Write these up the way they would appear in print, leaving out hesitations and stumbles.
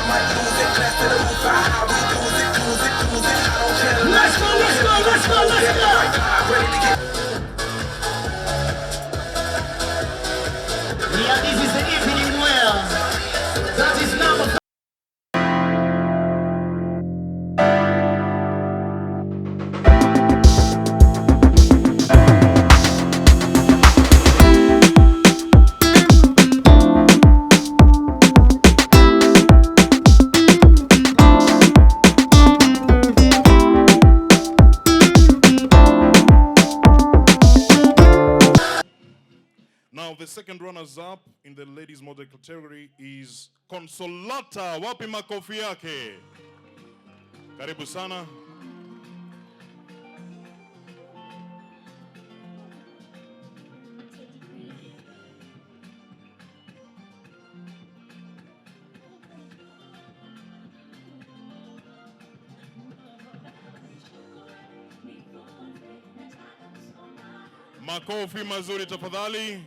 might lose it. Class to the roof, how we lose it, lose it, lose it. I don't care. Let's go, let's go, let's go, let's go. Ready to get. Yeah, this is the evening where that is number. Now, the second runners-up in the ladies' model category is Consolata. Wapi makofi yake? Karibu sana. Makofi mazuri tafadhali.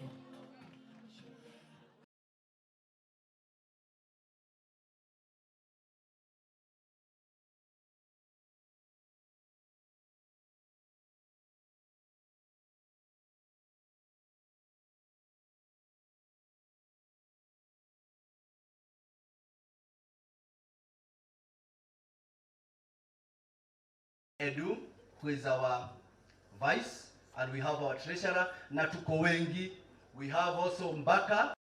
Edu, who is our vice, and we have our treasurer, Natuko Wengi. We have also Mbaka.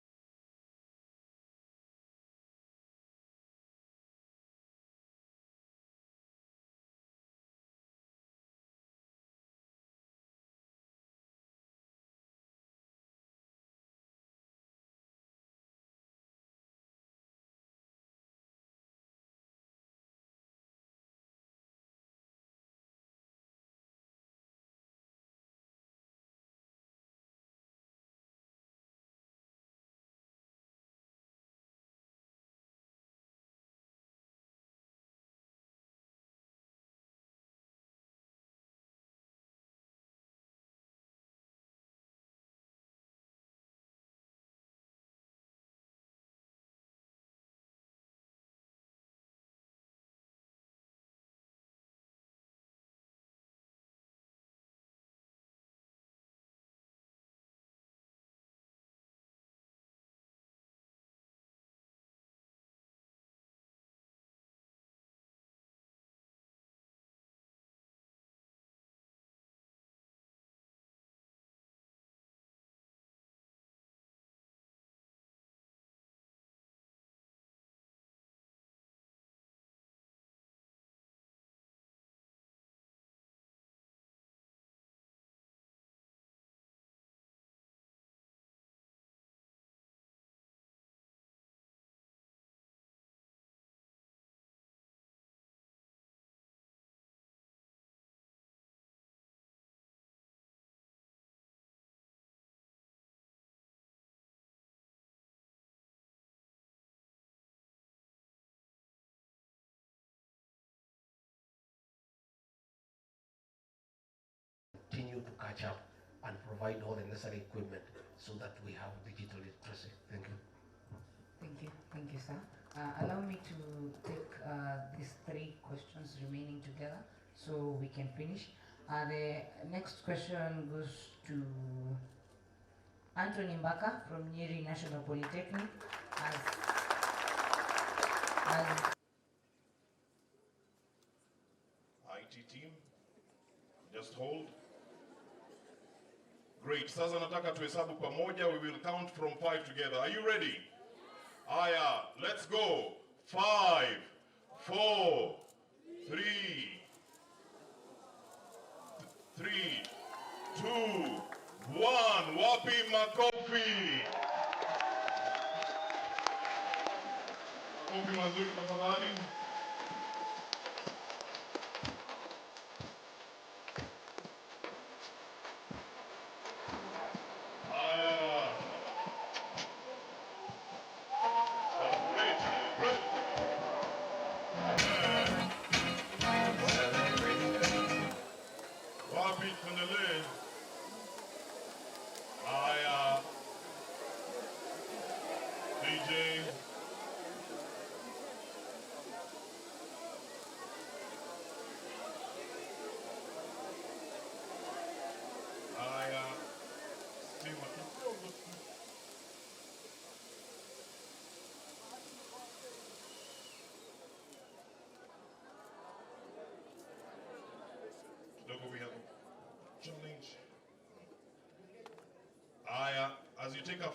Continue to catch up and provide all the necessary equipment so that we have digital literacy. Thank you. Thank you, sir. Allow me to take these three questions remaining together so we can finish. The next question goes to Anthony Mbaka from Nyeri National Polytechnic. IT team, just hold. Great. Sasa nataka tuhesabu pamoja. We will count from 5 together. Are you ready? Aya, let's go. 5, 4, 3, 2, 1. Wapi makofi? Makofi mazuri tafadhali.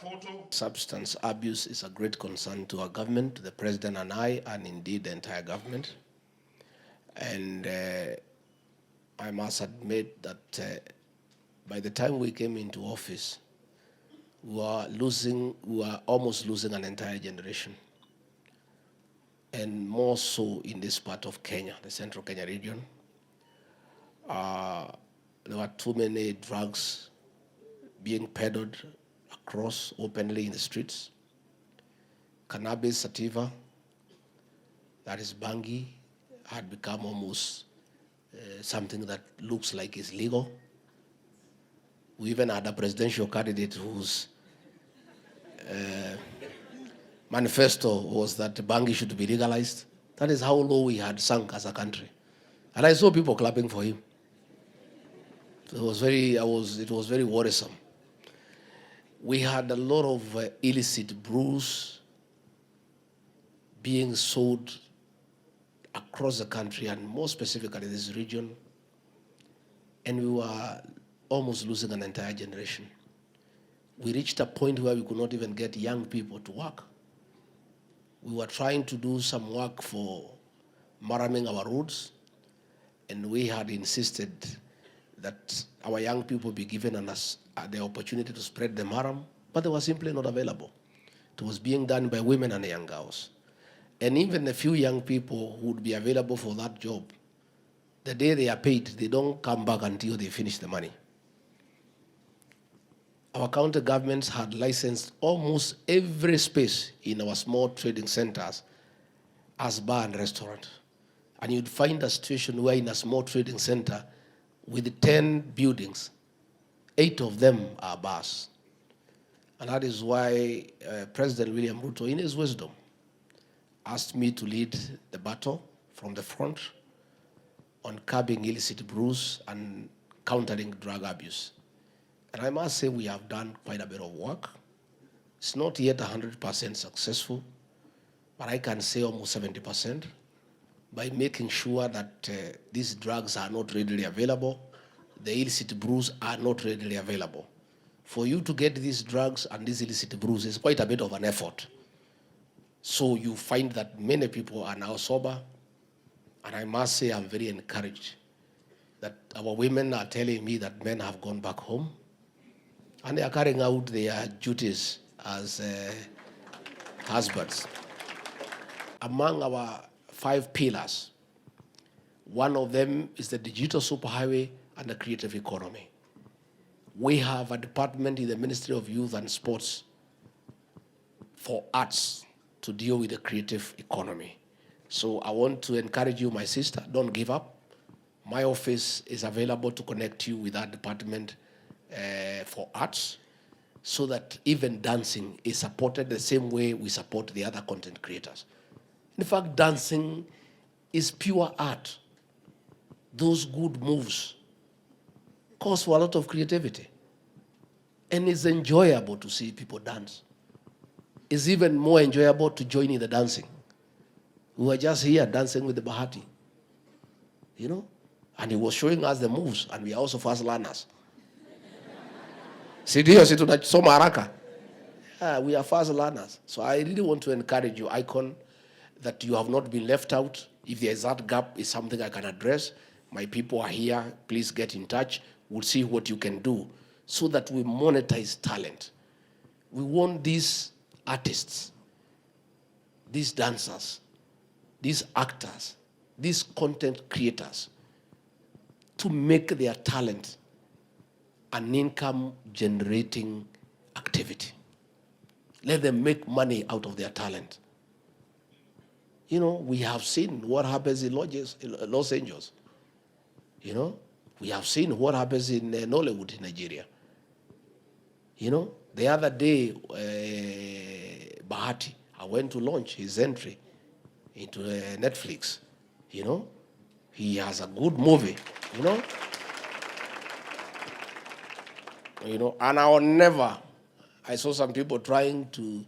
photo. Substance abuse is a great concern to our government, to the president and I, and indeed the entire government. And I must admit that by the time we came into office, we were almost losing an entire generation. And more so in this part of Kenya, the central Kenya region. There were too many drugs being peddled across openly in the streets. Cannabis sativa, that is bangi, had become almost something that looks like it's legal. We even had a presidential candidate whose manifesto was that bangi should be legalized. That is how low we had sunk as a country. And I saw people clapping for him. It was very worrisome. We had a lot of illicit brews being sold across the country, and more specifically this region. And we were almost losing an entire generation. We reached a point where we could not even get young people to work. We were trying to do some work for maraming our roads, and we had insisted that our young people be given us the opportunity to spread the maram, but they were simply not available. It was being done by women and young girls. And even the few young people who would be available for that job, the day they are paid, they don't come back until they finish the money. Our county governments had licensed almost every space in our small trading centers as bar and restaurant. And you'd find a situation where in a small trading center, with 10 buildings, 8 of them are bars. And that is why President William Ruto, in his wisdom, asked me to lead the battle from the front on curbing illicit brews and countering drug abuse. And I must say we have done quite a bit of work. It's not yet 100% successful, but I can say almost 70%. By making sure that these drugs are not readily available, the illicit brews are not readily available. For you to get these drugs and these illicit brews is quite a bit of an effort. So you find that many people are now sober, and I must say I'm very encouraged that our women are telling me that men have gone back home, and they are carrying out their duties as husbands. Among our 5 pillars, one of them is the digital superhighway and the creative economy. We have a department in the Ministry of Youth and Sports for arts to deal with the creative economy. So I want to encourage you, my sister, don't give up. My office is available to connect you with that department for arts, so that even dancing is supported the same way we support the other content creators. In fact, dancing is pure art. Those good moves cause for a lot of creativity. And it's enjoyable to see people dance. It's even more enjoyable to join in the dancing. We were just here dancing with the Bahati, you know, and he was showing us the moves, and we are also fast learners. Sidio, si tunasoma haraka. Yeah, we are fast learners. So I really want to encourage you, Icon, that you have not been left out. If there is that gap, is something I can address. My people are here. Please get in touch. We'll see what you can do so that we monetize talent. We want these artists, these dancers, these actors, these content creators to make their talent an income-generating activity. Let them make money out of their talent. You know, we have seen what happens in Los Angeles. You know, we have seen what happens in Nollywood in Nigeria. You know, the other day, Bahati, I went to launch his entry into Netflix. You know, he has a good movie, you know. You know, and I saw some people trying to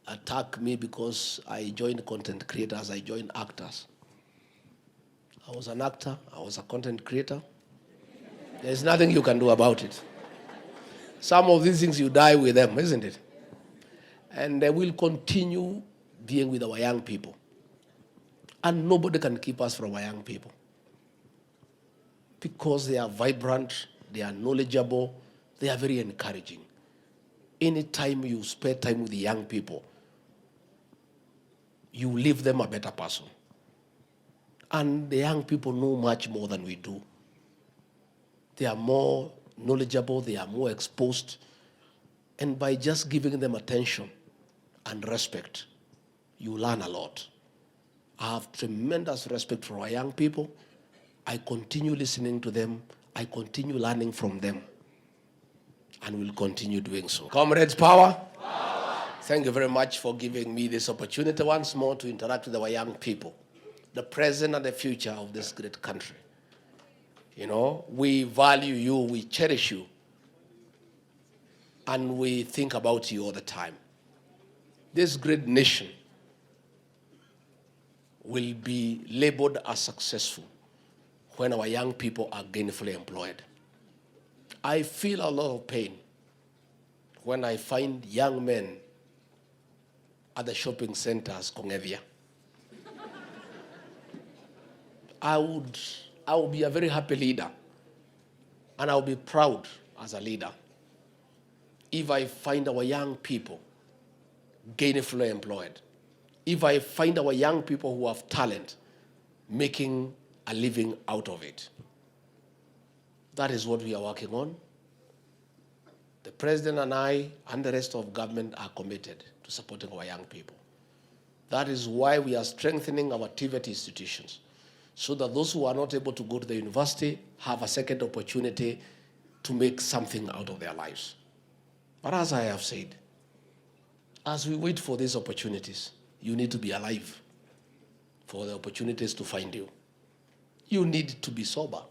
attack me because I joined content creators, I joined actors. I was an actor, I was a content creator. There's nothing you can do about it. Some of these things you die with them, isn't it? And we'll continue being with our young people. And nobody can keep us from our young people. Because they are vibrant, they are knowledgeable, they are very encouraging. Anytime you spend time with the young people, you leave them a better person. And the young people know much more than we do. They are more knowledgeable, they are more exposed. And by just giving them attention and respect, you learn a lot. I have tremendous respect for our young people. I continue listening to them. I continue learning from them. And will continue doing so. Comrades, power. Thank you very much for giving me this opportunity once more to interact with our young people, the present and the future of this great country. You know, we value you, we cherish you, and we think about you all the time. This great nation will be labeled as successful when our young people are gainfully employed. I feel a lot of pain when I find young men at the shopping centers, Kongevia. I would be a very happy leader, and I will be proud as a leader if I find our young people gainfully employed, if I find our young people who have talent making a living out of it. That is what we are working on. The president and I and the rest of government are committed to supporting our young people. That is why we are strengthening our TVET institutions, so that those who are not able to go to the university have a second opportunity to make something out of their lives. But as I have said, as we wait for these opportunities, you need to be alive for the opportunities to find you. You need to be sober.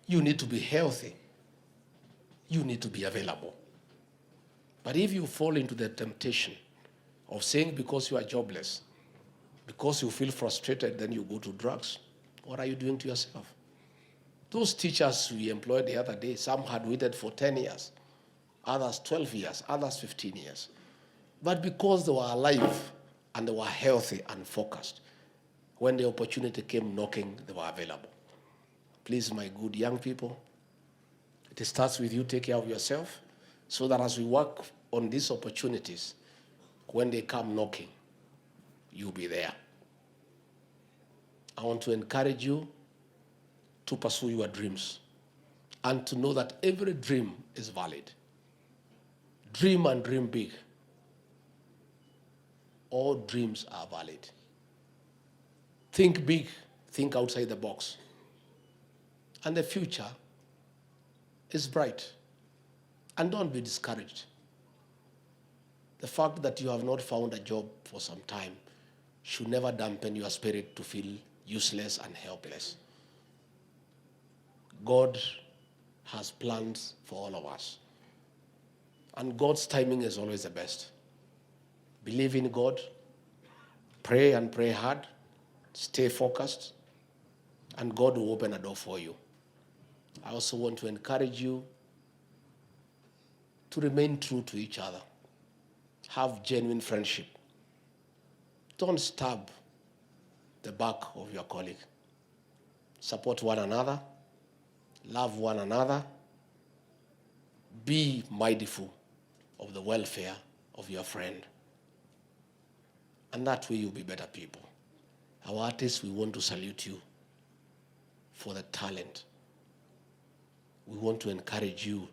You need to be healthy. You need to be available. But if you fall into the temptation of saying because you are jobless, because you feel frustrated, then you go to drugs, what are you doing to yourself? Those teachers we employed the other day, some had waited for 10 years, others 12 years, others 15 years. But because they were alive and they were healthy and focused, when the opportunity came knocking, they were available. Please, my good young people, it starts with you. Take care of yourself, so that as we work on these opportunities, when they come knocking, you'll be there. I want to encourage you to pursue your dreams and to know that every dream is valid. Dream and dream big. All dreams are valid. Think big, think outside the box. And the future is bright. And don't be discouraged. The fact that you have not found a job for some time should never dampen your spirit to feel useless and helpless. God has plans for all of us. And God's timing is always the best. Believe in God, pray and pray hard, stay focused, and God will open a door for you. I also want to encourage you to remain true to each other. Have genuine friendship. Don't stab the back of your colleague. Support one another. Love one another. Be mindful of the welfare of your friend. And that way you'll be better people. Our artists, we want to salute you for the talent. We want to encourage you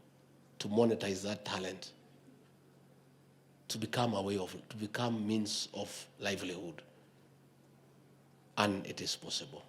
to monetize that talent, to become a way of, to become means of livelihood. And it is possible.